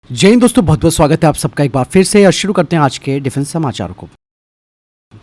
जय हिंद दोस्तों, बहुत बहुत स्वागत है आप सबका एक बार फिर से। और शुरू करते हैं आज के डिफेंस समाचार को।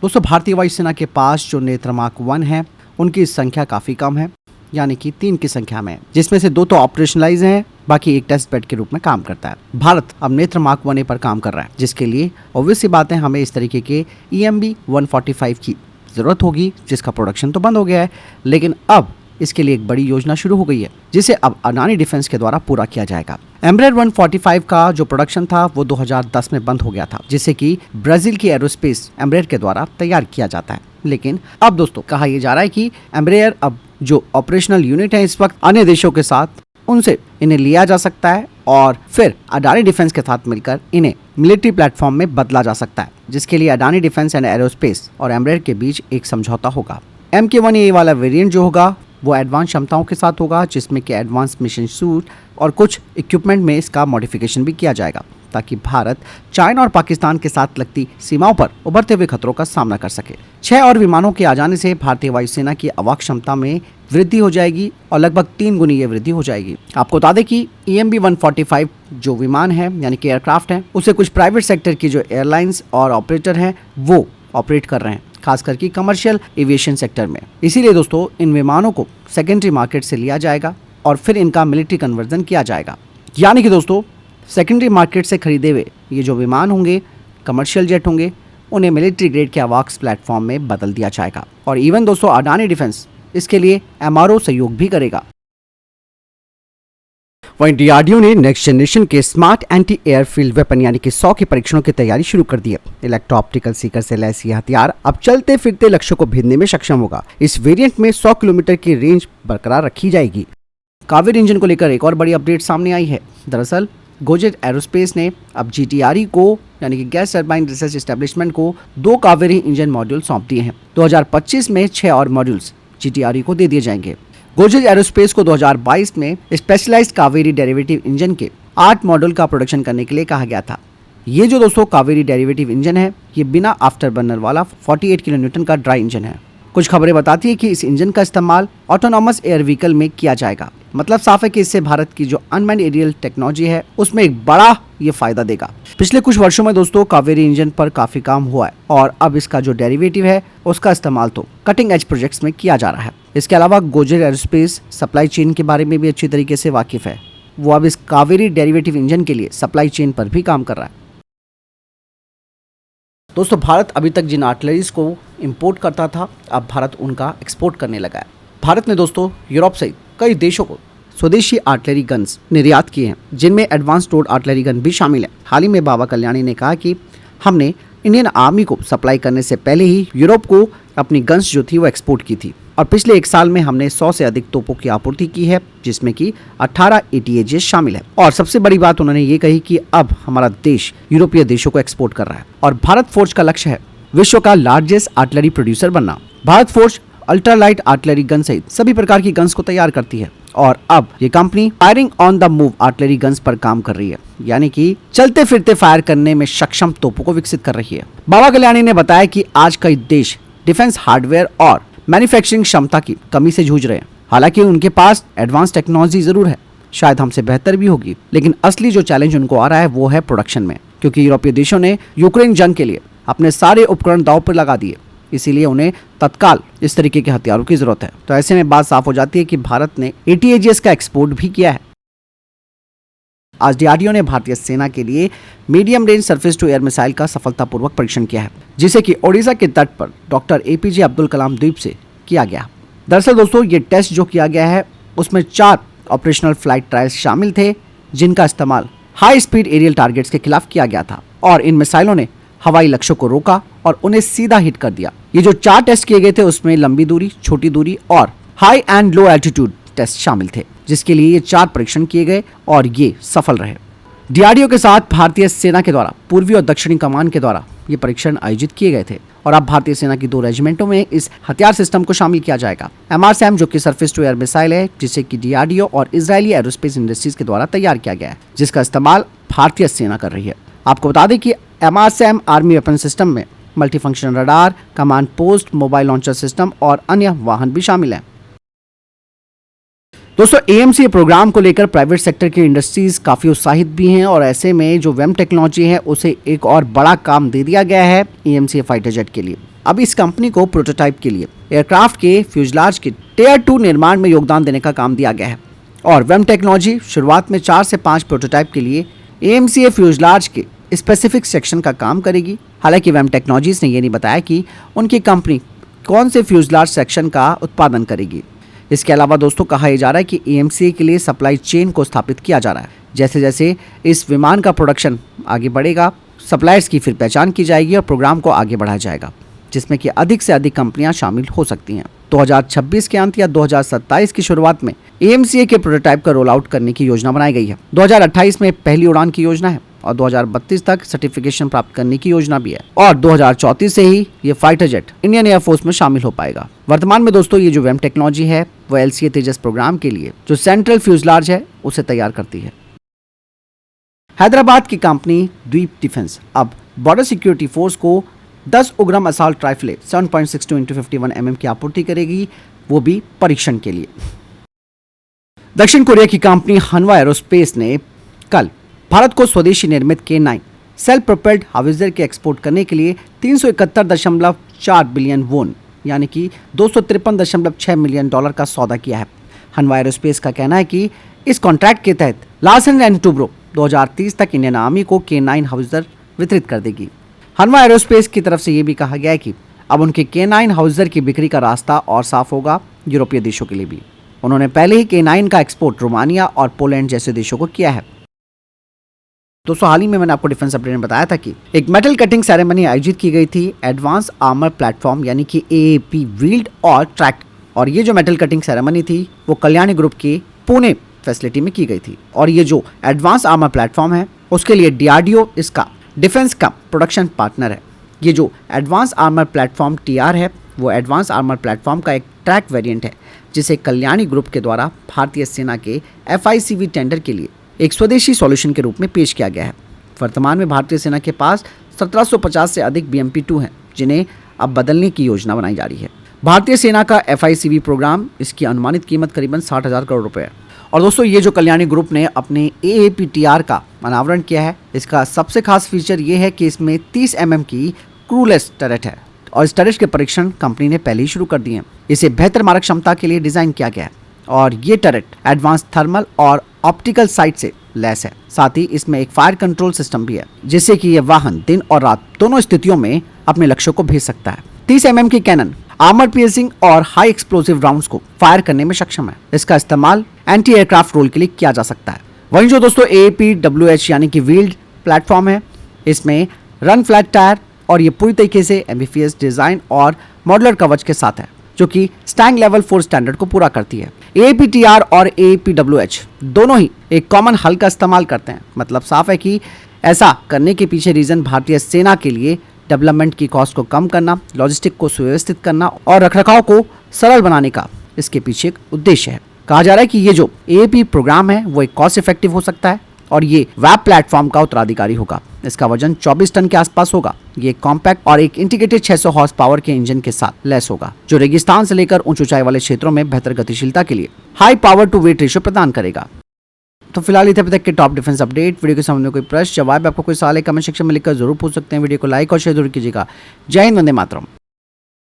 दोस्तों, भारतीय वायुसेना के पास जो नेत्र मार्क 1 है उनकी संख्या काफ़ी कम है, यानी कि 3 की संख्या में, जिसमें से 2 तो ऑपरेशनलाइज हैं, बाकी एक टेस्ट बेड के रूप में काम करता है। भारत अब नेत्र मार्क 1 पर काम कर रहा है, जिसके लिए ऑब्वियस सी बात है हमें इस तरीके के EMB 145 की ज़रूरत होगी, जिसका प्रोडक्शन तो बंद हो गया है, लेकिन अब इसके लिए एक बड़ी योजना शुरू हो गई है, जिसे अब अडानी डिफेंस के द्वारा पूरा किया जाएगा। एम्ब्रेयर 145 का जो प्रोडक्शन था वो 2010 में बंद हो गया था, जिसे कि ब्राजील की एरोस्पेस एम्ब्रेयर के द्वारा तैयार किया जाता है। लेकिन अब दोस्तों कहा यह जा रहा है कि एम्ब्रेयर अब जो ऑपरेशनल यूनिट है इस वक्त अन्य देशों के साथ, उनसे इन्हें लिया जा सकता है और फिर अडानी डिफेंस के साथ मिलकर इन्हें मिलिट्री प्लेटफॉर्म में बदला जा सकता है, जिसके लिए अडानी डिफेंस एंड एरोस्पेस और एम्ब्रेयर के बीच एक समझौता होगा। MK1A वाला वेरिएंट जो होगा वो एडवांस क्षमताओं के साथ होगा, जिसमें कि एडवांस मिशन सूट और कुछ इक्विपमेंट में इसका मॉडिफिकेशन भी किया जाएगा, ताकि भारत चाइना और पाकिस्तान के साथ लगती सीमाओं पर उभरते हुए खतरों का सामना कर सके। 6 और विमानों के आ जाने से भारतीय वायुसेना की अवाक क्षमता में वृद्धि हो जाएगी और लगभग 3 गुनी ये वृद्धि हो जाएगी। आपको बता दें कि EMB 145 जो विमान है, यानी कि एयरक्राफ्ट है, उसे कुछ प्राइवेट सेक्टर की जो एयरलाइंस और ऑपरेटर हैं वो ऑपरेट कर रहे हैं, खास करके कमर्शियल एविएशन सेक्टर में। इसीलिए दोस्तों इन विमानों को सेकेंडरी मार्केट से लिया जाएगा और फिर इनका मिलिट्री कन्वर्जन किया जाएगा। यानी कि दोस्तों सेकेंडरी मार्केट से खरीदे हुए ये जो विमान होंगे, कमर्शियल जेट होंगे, उन्हें मिलिट्री ग्रेड के अवाक्स प्लेटफॉर्म में बदल दिया जाएगा। और इवन दोस्तों अडानी डिफेंस इसके लिए MRO सहयोग भी करेगा। वहीं DRDO ने नेक्स्ट जनरेशन के स्मार्ट एंटी एयरफील्ड वेपन यानी कि 100 के परीक्षणों की तैयारी शुरू कर दी है। इलेक्ट्रो ऑप्टिकल सीकर से लैस यह हथियार अब चलते फिरते लक्ष्यों को भेदने में सक्षम होगा। इस वेरिएंट में 100 किलोमीटर की रेंज बरकरार रखी जाएगी। कावेरी इंजन को लेकर एक और बड़ी अपडेट सामने आई है। दरअसल गोजेट एरोस्पेस ने अब GTRE को यानी कि गैस टरबाइन रिसर्च एस्टेब्लिशमेंट को 2 कावेरी इंजन मॉड्यूल सौंप दिए हैं। 2025 में 6 और मॉड्यूल्स GTRE को दे दिए जाएंगे। गोजेट एरोस्पेस को 2022 में स्पेशलाइज्ड कावेरी डेरिवेटिव इंजन के 8 मॉडल का प्रोडक्शन करने के लिए कहा गया था। ये जो दोस्तों कावेरी डेरिवेटिव इंजन है, ये बिना आफ्टर बर्नर वाला 48 किलो न्यूटन का ड्राई इंजन है। कुछ खबरें बताती है कि इस इंजन का इस्तेमाल ऑटोनॉमस एयर व्हीकल में किया जाएगा। मतलब साफ है कि इससे भारत की जो अनमैन्ड एरियल टेक्नोलॉजी है उसमें एक बड़ा ये फायदा देगा। पिछले कुछ वर्षों में दोस्तों कावेरी इंजन पर काफी काम हुआ है और अब इसका जो डेरिवेटिव है उसका इस्तेमाल तो कटिंग एज प्रोजेक्ट्स में किया जा रहा है। इसके अलावा गोजेट एरोस्पेस सप्लाई चेन के बारे में भी अच्छी तरीके से वाकिफ है। वो अब इस कावेरी डेरिवेटिव इंजन के लिए सप्लाई चेन पर भी काम कर रहा है। दोस्तों भारत अभी तक जिन आर्टिलरीज को इंपोर्ट करता था, अब भारत उनका एक्सपोर्ट करने लगा है। भारत ने दोस्तों यूरोप सहित कई देशों को स्वदेशी आर्टिलरी गन्स निर्यात किए हैं, जिनमें एडवांस टोड आर्टिलरी गन भी शामिल है। हाल ही में बाबा कल्याणी ने कहा कि हमने इंडियन आर्मी को सप्लाई करने से पहले ही यूरोप को अपनी गन्स जो थी वो एक्सपोर्ट की थी और पिछले 1 साल में हमने 100 से अधिक तोपों की आपूर्ति की है, जिसमें कि 18 ATAGS शामिल है। और सबसे बड़ी बात उन्होंने ये कही कि अब हमारा देश यूरोपीय देशों को एक्सपोर्ट कर रहा है और भारत फोर्ज का लक्ष्य है विश्व का लार्जेस्ट आर्टिलरी प्रोड्यूसर बनना। Bharat forge ultralight artillery gun सहित सभी प्रकार की गन्स को तैयार करती है और अब ये company firing on the move artillery guns पर काम कर रही है, यानी कि चलते फिरते फायर करने में सक्षम तोपों को विकसित कर रही है। बाबा कल्याणी ने बताया कि आज कई देश डिफेंस हार्डवेयर और मैन्युफैक्चरिंग क्षमता की कमी से जूझ रहे हैं। हालांकि उनके पास एडवांस टेक्नोलॉजी जरूर है, शायद हमसे बेहतर भी होगी, लेकिन असली जो चैलेंज उनको आ रहा है वो है प्रोडक्शन में, क्योंकि यूरोपीय देशों ने यूक्रेन जंग के लिए अपने सारे उपकरण दांव पर लगा दिए, इसीलिए उन्हें तत्काल इस तरीके के हथियारों की जरूरत है। तो ऐसे में बात साफ हो जाती है कि भारत ने ATAGS का एक्सपोर्ट भी किया है। आज DRDO ने भारतीय सेना के लिए medium range surface to air missile का सफलतापूर्वक परीक्षण किया है, जिसे कि ओडिशा के तट पर डॉक्टर APJ अब्दुल कलाम द्वीप से किया गया। दरअसल दोस्तों ये टेस्ट जो किया गया है उसमें 4 ऑपरेशनल फ्लाइट ट्रायल्स शामिल थे, जिनका इस्तेमाल हाई स्पीड एरियल टारगेट्स के खिलाफ किया गया था और इन मिसाइलों ने हवाई लक्ष्यों को रोका और उन्हें सीधा हिट कर दिया। ये जो 4 टेस्ट किए गए थे उसमें लंबी दूरी, छोटी दूरी और high and low altitude test शामिल थे, जिसके लिए ये 4 परीक्षण किए गए और ये सफल रहे। DRDO के साथ भारतीय सेना के द्वारा पूर्वी और दक्षिणी कमान के द्वारा ये परीक्षण आयोजित किए गए थे और अब भारतीय सेना की 2 रेजिमेंटों में इस हथियार सिस्टम को शामिल किया जाएगा। MRSAM जो कि सरफेस टू एयर मिसाइल है, जिसे कि DRDO और इजरायली एरोस्पेस इंडस्ट्रीज के द्वारा तैयार किया गया है, जिसका इस्तेमाल भारतीय सेना कर रही है। आपको बता दें कि MRSAM आर्मी वेपन सिस्टम में multifunctional radar, command post, mobile launcher system और अन्य वाहन भी शामिल हैं। दोस्तों एएमसीए प्रोग्राम को लेकर प्राइवेट सेक्टर की इंडस्ट्रीज काफ़ी उत्साहित भी हैं और ऐसे में जो वेम टेक्नोलॉजी है उसे एक और बड़ा काम दे दिया गया है एएमसीए फाइटर जेट के लिए। अब इस कंपनी को प्रोटोटाइप के लिए एयरक्राफ्ट के फ्यूजलाज के टियर 2 निर्माण में योगदान देने का काम दिया गया है और वेम टेक्नोलॉजी शुरुआत में 4 से 5 प्रोटोटाइप के लिए एएमसीए फ्यूजलाज के स्पेसिफिक सेक्शन का काम करेगी। हालांकि वेम टेक्नोलॉजीज ने यह नहीं बताया कि उनकी कंपनी कौन से फ्यूजलाज सेक्शन का उत्पादन करेगी। इसके अलावा दोस्तों कहा यह जा रहा है कि एएमसीए के लिए सप्लाई चेन को स्थापित किया जा रहा है। जैसे जैसे इस विमान का प्रोडक्शन आगे बढ़ेगा, सप्लायर्स की फिर पहचान की जाएगी और प्रोग्राम को आगे बढ़ाया जाएगा, जिसमें कि अधिक से अधिक कंपनियां शामिल हो सकती हैं। 2026 के अंत या 2027 की शुरुआत में एएमसीए के प्रोटोटाइप का रोल आउट करने की योजना बनाई गई है। 2028 में पहली उड़ान की योजना है और 2032 तक सर्टिफिकेशन प्राप्त करने की योजना भी है और 2034 से ही ये फाइटर जेट इंडियन एयरफोर्स में शामिल हो पाएगा। वर्तमान में दोस्तों ये जो वेम टेक्नोलॉजी है वो एलसीए तेजस प्रोग्राम के लिए जो सेंट्रल फ्यूजलाज है उसे तैयार करती है। हैदराबाद की कंपनी द्वीप डिफेंस अब बॉर्डर सिक्योरिटी फोर्स को 10 उग्रम असॉल्ट राइफलें 7.62 × 51 mm की आपूर्ति करेगी, वो भी परीक्षण के लिए। दक्षिण कोरिया की कंपनी हनवा एरोस्पेस ने कल भारत को स्वदेशी निर्मित K9 सेल्फ प्रोपेल्ड हाविजर के एक्सपोर्ट करने के लिए 371.4 बिलियन वोन यानी कि $253.6 मिलियन का सौदा किया है। हनवा एरोस्पेस का कहना है कि इस कॉन्ट्रैक्ट के तहत लार्सन एंड टुब्रो 2030 तक इंडियन आर्मी को K9 हाविजर वितरित कर देगी। हनवा एरोस्पेस की तरफ से ये भी कहा गया है कि अब उनके K9 हाउजर की बिक्री का रास्ता और साफ होगा यूरोपीय देशों के लिए भी। उन्होंने पहले ही K9 का एक्सपोर्ट रोमानिया और पोलैंड जैसे देशों को किया है। दोस्तों हाल ही में मैंने आपको डिफेंस अपडेट में बताया था कि एक मेटल कटिंग सेरेमनी आयोजित की गई थी एडवांस आर्मर प्लेटफॉर्म यानी कि एएपी व्हील्ड और ट्रैक, और ये जो मेटल कटिंग सेरेमनी थी वो कल्याणी ग्रुप के पुणे फैसिलिटी में की गई थी। और ये जो एडवांस आर्मर प्लेटफॉर्म है उसके लिए डीआरडीओ इसका डिफेंस का प्रोडक्शन पार्टनर है। ये जो एडवांस आर्मर प्लेटफॉर्म टीआर है वो एडवांस आर्मर प्लेटफॉर्म का एक ट्रैक वेरिएंट है जिसे कल्याणी ग्रुप के द्वारा भारतीय सेना के FICV टेंडर के लिए एक स्वदेशी सॉल्यूशन के रूप में पेश किया गया है। वर्तमान में भारतीय सेना के पास 1750 से अधिक BMP-2 हैं जिन्हें अब बदलने की योजना बनाई जा रही है। भारतीय सेना का FICV प्रोग्राम, इसकी अनुमानित कीमत करीबन 60,000 करोड़ रुपए है। और दोस्तों ये जो कल्याणी ग्रुप ने अपने AAPTR का अनावरण किया है, इसका सबसे खास फीचर ये है कि इसमें 30 mm की क्रूलेस टरेट है और इस टरेट के परीक्षण कंपनी ने पहले ही शुरू कर दिए हैं। इसे बेहतर मारक क्षमता के लिए डिजाइन किया गया है और ये टरेट एडवांस थर्मल और ऑप्टिकल साइट से लैस है। साथ ही इसमें एक फायर कंट्रोल सिस्टम भी है जिससे कि यह वाहन दिन और रात दोनों स्थितियों में अपने लक्ष्यों को भेज सकता है। 30 mm की कैनन आर्मर पियर्सिंग और हाई एक्सप्लोसिव राउंड्स को फायर करने में सक्षम है। इसका इस्तेमाल एंटी एयरक्राफ्ट रोल के लिए किया जा सकता है। वहीं जो दोस्तों AAPWH यानी कि व्हील्ड प्लेटफॉर्म है, इसमें रन फ्लैट टायर और ये पूरी तरीके से एम्बिफियस डिजाइन और मॉडुलर कवच के साथ है जो कि स्टैंग लेवल 4 स्टैंडर्ड को पूरा करती है। AAPTR और AAPWH दोनों ही एक कॉमन हल का इस्तेमाल करते हैं। मतलब साफ है कि ऐसा करने के पीछे रीजन भारतीय सेना के लिए डेवलपमेंट की कॉस्ट को कम करना, लॉजिस्टिक को सुव्यवस्थित करना और रखरखाव को सरल बनाने का इसके पीछे एक उद्देश्य है। कहा जा रहा है कि ये जो AAP प्रोग्राम है वो एक कॉस्ट इफेक्टिव हो सकता है और ये वेब प्लेटफॉर्म का उत्तराधिकारी होगा। इसका वजन 24 टन के आसपास होगा। ये कॉम्पैक्ट और एक इंटीग्रेटेड 600 हॉर्स पावर के इंजन के साथ लैस होगा जो रेगिस्तान से लेकर उच्च ऊंचाई वाले क्षेत्रों में बेहतर गतिशीलता के लिए high power to weight ratio प्रदान करेगा। तो फिलहाल इतने तक के टॉप डिफेंस अपडेट। वीडियो के सामने कोई प्रश्न जवाब आपको कोई सवाल है कमेंट सेक्शन में लिखकर जरूर पूछ सकते हैं। वीडियो को लाइक और शेयर जरूर कीजिएगा। जय हिंद, वंदे मातरम।